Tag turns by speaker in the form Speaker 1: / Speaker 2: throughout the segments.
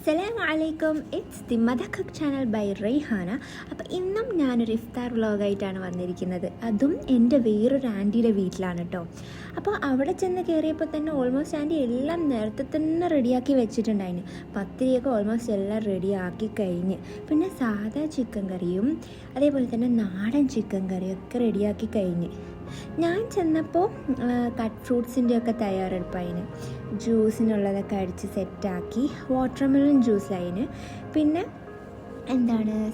Speaker 1: അസ്സലാമു അലൈക്കും. It's the mother cook channel by Raihana. അപ്പോൾ ഇന്നും ഞാനൊരു ഇഫ്താർ വ്ളോഗായിട്ടാണ് വന്നിരിക്കുന്നത്. അതും എൻ്റെ വേറൊരു ആൻറ്റിയുടെ വീട്ടിലാണ് കേട്ടോ. അപ്പോൾ അവിടെ ചെന്ന് കയറിയപ്പോൾ തന്നെ ഓൾമോസ്റ്റ് ആൻറ്റി എല്ലാം നേരത്തെ തന്നെ റെഡിയാക്കി വെച്ചിട്ടുണ്ടായിരുന്നു. പത്തിരിയൊക്കെ ഓൾമോസ്റ്റ് എല്ലാം റെഡിയാക്കി കഴിഞ്ഞ്, പിന്നെ സാധാ ചിക്കൻ കറിയും അതേപോലെ തന്നെ നാടൻ ചിക്കൻ കറിയൊക്കെ റെഡിയാക്കി കഴിഞ്ഞ് ഞാൻ ചെന്നപ്പോൾ കട്ട് ഫ്രൂട്ട്സിൻ്റെയൊക്കെ തയ്യാറെടുപ്പായിന്. ജ്യൂസിനുള്ളതൊക്കെ അടിച്ച് സെറ്റാക്കി, വാട്ടർമെലൺ ജ്യൂസായിന്, പിന്നെ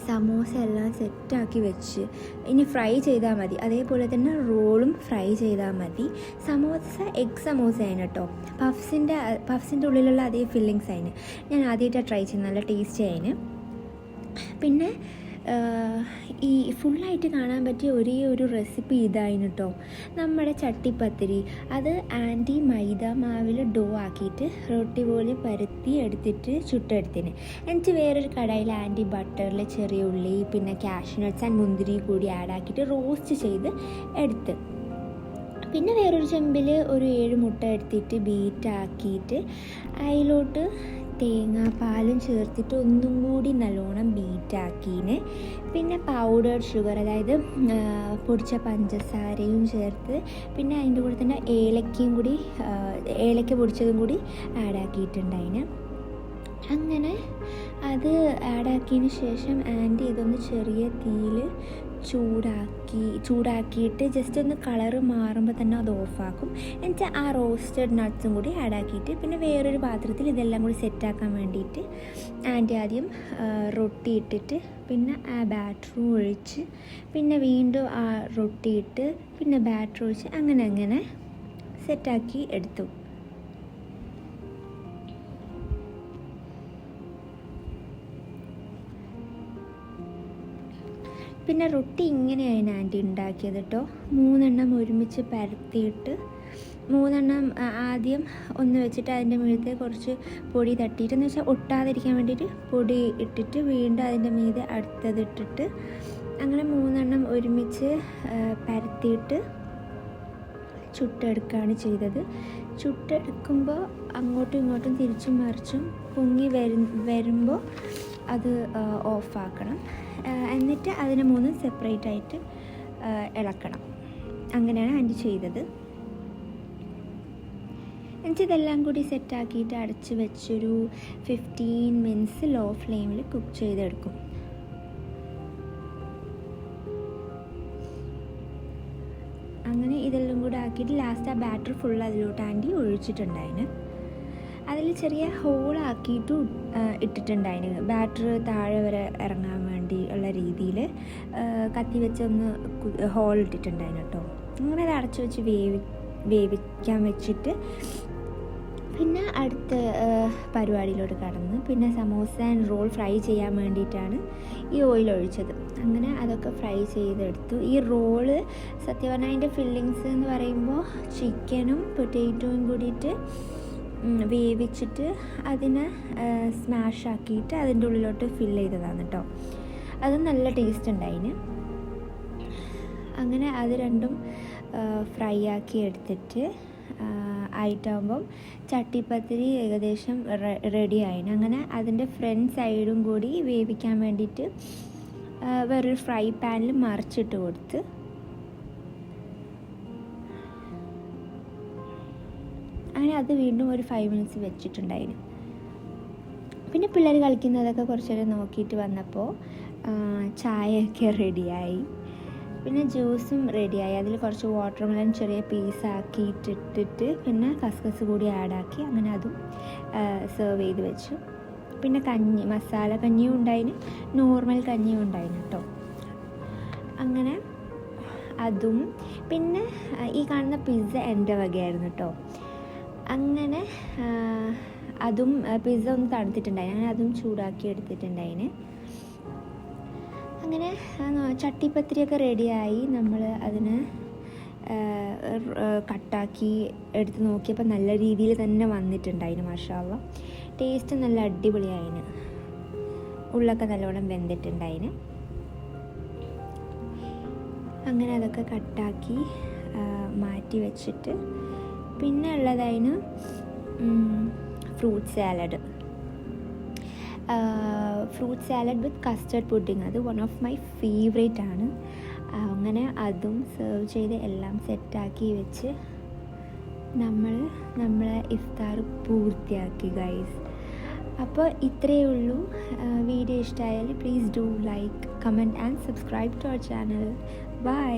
Speaker 1: സമോസ എല്ലാം സെറ്റാക്കി വെച്ച് ഇനി ഫ്രൈ ചെയ്താൽ മതി. അതേപോലെ തന്നെ റോളും ഫ്രൈ ചെയ്താൽ മതി. സമോസ എഗ് സമോസ ആയിന് കേട്ടോ. പഫ്സിൻ്റെ ഉള്ളിലുള്ള അതേ ഫില്ലിങ്സ് ആയിന്. ഞാൻ ആദ്യമായിട്ടാണ് ട്രൈ ചെയ്യുന്നത്, നല്ല ടേസ്റ്റി ആയിന്. പിന്നെ ഈ ഫുള്ളായിട്ട് കാണാൻ പറ്റിയ ഒരേ ഒരു റെസിപ്പി ഇതായിരുന്നു കേട്ടോ, നമ്മുടെ ചട്ടിപ്പത്തിരി. അത് ആൻറ്റി മൈദ മാവിൽ ഡോ ആക്കിയിട്ട് റൊട്ടി പോലെ പരത്തി എടുത്തിട്ട് ചുട്ടെടുത്തിന്. എന്നിട്ട് വേറൊരു കടായിൽ ആൻറ്റി ബട്ടറിൽ ചെറിയ ഉള്ളി പിന്നെ കാഷ്യൂ നട്ട്സ് ആൻഡ് മുന്തിരി കൂടി ആഡാക്കിയിട്ട് റോസ്റ്റ് ചെയ്ത് എടുത്ത്, പിന്നെ വേറൊരു ചെമ്പിൽ ഒരു 7 മുട്ട എടുത്തിട്ട് ബീറ്റാക്കിയിട്ട് അതിലോട്ട് തേങ്ങാപ്പാലും ചേർത്തിട്ട് ഒന്നും കൂടി നല്ലോണം ബീറ്റാക്കീന്. പിന്നെ പൗഡേർഡ് ഷുഗർ, അതായത് പൊടിച്ച പഞ്ചസാരയും ചേർത്ത്, പിന്നെ അതിൻ്റെ കൂടെ തന്നെ ഏലക്ക പൊടിച്ചതും കൂടി ആഡാക്കിയിട്ടുണ്ടായിന്. അങ്ങനെ അത് ആഡാക്കിയതിന് ശേഷം ആൻറ്റി ഇതൊന്ന് ചെറിയ തീയിൽ ചൂടാക്കിയിട്ട് ജസ്റ്റ് ഒന്ന് കളറ് മാറുമ്പോൾ തന്നെ അത് ഓഫാക്കും. എന്നിട്ട് ആ റോസ്റ്റഡ് നട്ട്സും കൂടി ആഡാക്കിയിട്ട് പിന്നെ വേറൊരു പാത്രത്തിൽ ഇതെല്ലാം കൂടി സെറ്റാക്കാൻ വേണ്ടിയിട്ട് ആൻറ്റി ആദ്യം റൊട്ടി ഇട്ടിട്ട് പിന്നെ ആ ബാറ്ററും ഒഴിച്ച് പിന്നെ വീണ്ടും ആ റൊട്ടി ഇട്ട് പിന്നെ ബാറ്റർ ഒഴിച്ച് അങ്ങനെ സെറ്റാക്കി എടുത്തു. പിന്നെ റൊട്ടി ഇങ്ങനെയാണ് ആൻറ്റി ഉണ്ടാക്കിയത് കേട്ടോ. 3 എണ്ണം ഒരുമിച്ച് പരത്തിയിട്ട് 3 എണ്ണം ആദ്യം ഒന്ന് വെച്ചിട്ട് അതിൻ്റെ മീതെ കുറച്ച് പൊടി തട്ടിയിട്ട്, എന്ന് വെച്ചാൽ ഒട്ടാതിരിക്കാൻ വേണ്ടിയിട്ട് പൊടി ഇട്ടിട്ട് വീണ്ടും അതിൻ്റെ മീതെ അടുത്തതിട്ടിട്ട് അങ്ങനെ 3 എണ്ണം ഒരുമിച്ച് പരത്തിയിട്ട് ചുട്ടെടുക്കുകയാണ് ചെയ്തത്. ചുട്ടെടുക്കുമ്പോൾ അങ്ങോട്ടും ഇങ്ങോട്ടും തിരിച്ചും മറിച്ചും പൊങ്ങി വരുമ്പോൾ അത് ഓഫാക്കണം. എന്നിട്ട് അതിനെ 3 സെപ്പറേറ്റ് ആയിട്ട് ഇളക്കണം. അങ്ങനെയാണ് ആൻറ്റി ചെയ്തത്. എന്നിട്ട് ഇതെല്ലാം കൂടി സെറ്റാക്കിയിട്ട് അടച്ച് വെച്ചൊരു 15 മിനിറ്റ്സ് ലോ ഫ്ലെയിമിൽ കുക്ക് ചെയ്തെടുക്കും. അങ്ങനെ ഇതെല്ലാം കൂടെ ആക്കിയിട്ട് ലാസ്റ്റ് ആ ബാറ്റർ ഫുൾ അതിലോട്ട് ആൻറ്റി ഒഴിച്ചിട്ടുണ്ടായിന്. അതിൽ ചെറിയ ഹോളാക്കിയിട്ട് ഇട്ടിട്ടുണ്ടായിന്, ബാറ്റർ താഴെ വരെ ഇറങ്ങാൻ വേണ്ടി ഉള്ള രീതിയിൽ കത്തി വെച്ചൊന്ന് ഹോൾ ഇട്ടിട്ടുണ്ടായിന് കേട്ടോ. അങ്ങനെ അത് അടച്ചു വെച്ച് വേവിക്കാൻ വെച്ചിട്ട് പിന്നെ അടുത്ത പരിപാടിയിലോട്ട് കടന്ന് പിന്നെ സമോസ ആൻഡ് റോൾ ഫ്രൈ ചെയ്യാൻ വേണ്ടിയിട്ടാണ് ഈ ഓയിൽ ഒഴിച്ചത്. അങ്ങനെ അതൊക്കെ ഫ്രൈ ചെയ്തെടുത്തു. ഈ റോള് സത്യം പറഞ്ഞാൽ അതിൻ്റെ ഫില്ലിങ്സ് എന്ന് പറയുമ്പോൾ ചിക്കനും പൊട്ടാറ്റോയും കൂടിയിട്ട് വേവിച്ചിട്ട് അതിനെ സ്മാഷ് ആക്കിയിട്ട് അതിൻ്റെ ഉള്ളിലോട്ട് ഫില്ല് ചെയ്തതാണ് കേട്ടോ. അത് നല്ല ടേസ്റ്റ് ഉണ്ടായിന്. അങ്ങനെ അത് രണ്ടും ഫ്രൈ ആക്കി എടുത്തിട്ട് ആയിട്ടാകുമ്പം ചട്ടിപ്പത്തിരി ഏകദേശം റെഡി ആയിന്. അങ്ങനെ അതിൻ്റെ ഫ്രണ്ട് സൈഡും കൂടി വേവിക്കാൻ വേണ്ടിയിട്ട് വേറൊരു ഫ്രൈ പാനിൽ മറിച്ചിട്ട് കൊടുത്ത് അങ്ങനെ അത് വീണ്ടും ഒരു 5 മിനിറ്റ്സ് വെച്ചിട്ടുണ്ടായിരുന്നു. പിന്നെ പിള്ളേർ കളിക്കുന്നതൊക്കെ കുറച്ച് നേരം നോക്കിയിട്ട് വന്നപ്പോൾ ചായയൊക്കെ റെഡിയായി, പിന്നെ ജ്യൂസും റെഡിയായി. അതിൽ കുറച്ച് വാട്ടർമെലൺ ചെറിയ പീസാക്കിയിട്ടിട്ട് പിന്നെ കസ്കസ് കൂടി ആഡാക്കി അങ്ങനെ അതും സെർവ് ചെയ്ത് വെച്ചു. പിന്നെ കഞ്ഞി, മസാല കഞ്ഞിയും ഉണ്ടായിന്, നോർമൽ കഞ്ഞിയും ഉണ്ടായിന് കേട്ടോ. അങ്ങനെ അതും, പിന്നെ ഈ കാണുന്ന പിസ്സ എൻ്റെ വകയായിരുന്നു കേട്ടോ. അങ്ങനെ അതും പിസ്സ ഒന്ന് തണുത്തിട്ടുണ്ടായിന്, അങ്ങനെ അതും ചൂടാക്കി എടുത്തിട്ടുണ്ടായിന്. അങ്ങനെ ചട്ടിപ്പത്തിരിയൊക്കെ റെഡിയായി. നമ്മൾ അതിന് കട്ടാക്കി എടുത്ത് നോക്കിയപ്പോൾ നല്ല രീതിയിൽ തന്നെ വന്നിട്ടുണ്ടായിന്. മാഷാ അല്ലാഹ്, ടേസ്റ്റ് നല്ല അടിപൊളിയായിന്. ഉള്ളൊക്കെ നല്ലോണം വെന്തിട്ടുണ്ടായിന്. അങ്ങനെ അതൊക്കെ കട്ടാക്കി മാറ്റി വെച്ചിട്ട് പിന്നെ ഉള്ളതായിരുന്നു ഫ്രൂട്ട് സാലഡ്. ഫ്രൂട്ട് സാലഡ് വിത്ത് കസ്റ്റർഡ് പുഡിങ്, അത് വൺ ഓഫ് മൈ ഫേവറേറ്റ് ആണ്. അങ്ങനെ അതും സെർവ് ചെയ്ത് എല്ലാം സെറ്റാക്കി വെച്ച് നമ്മളെ ഇഫ്താർ പൂർത്തിയാക്കി ഗൈസ്. അപ്പോൾ ഇത്രയേ ഉള്ളൂ. വീഡിയോ ഇഷ്ടമായാൽ please do like, comment and subscribe to our channel. By.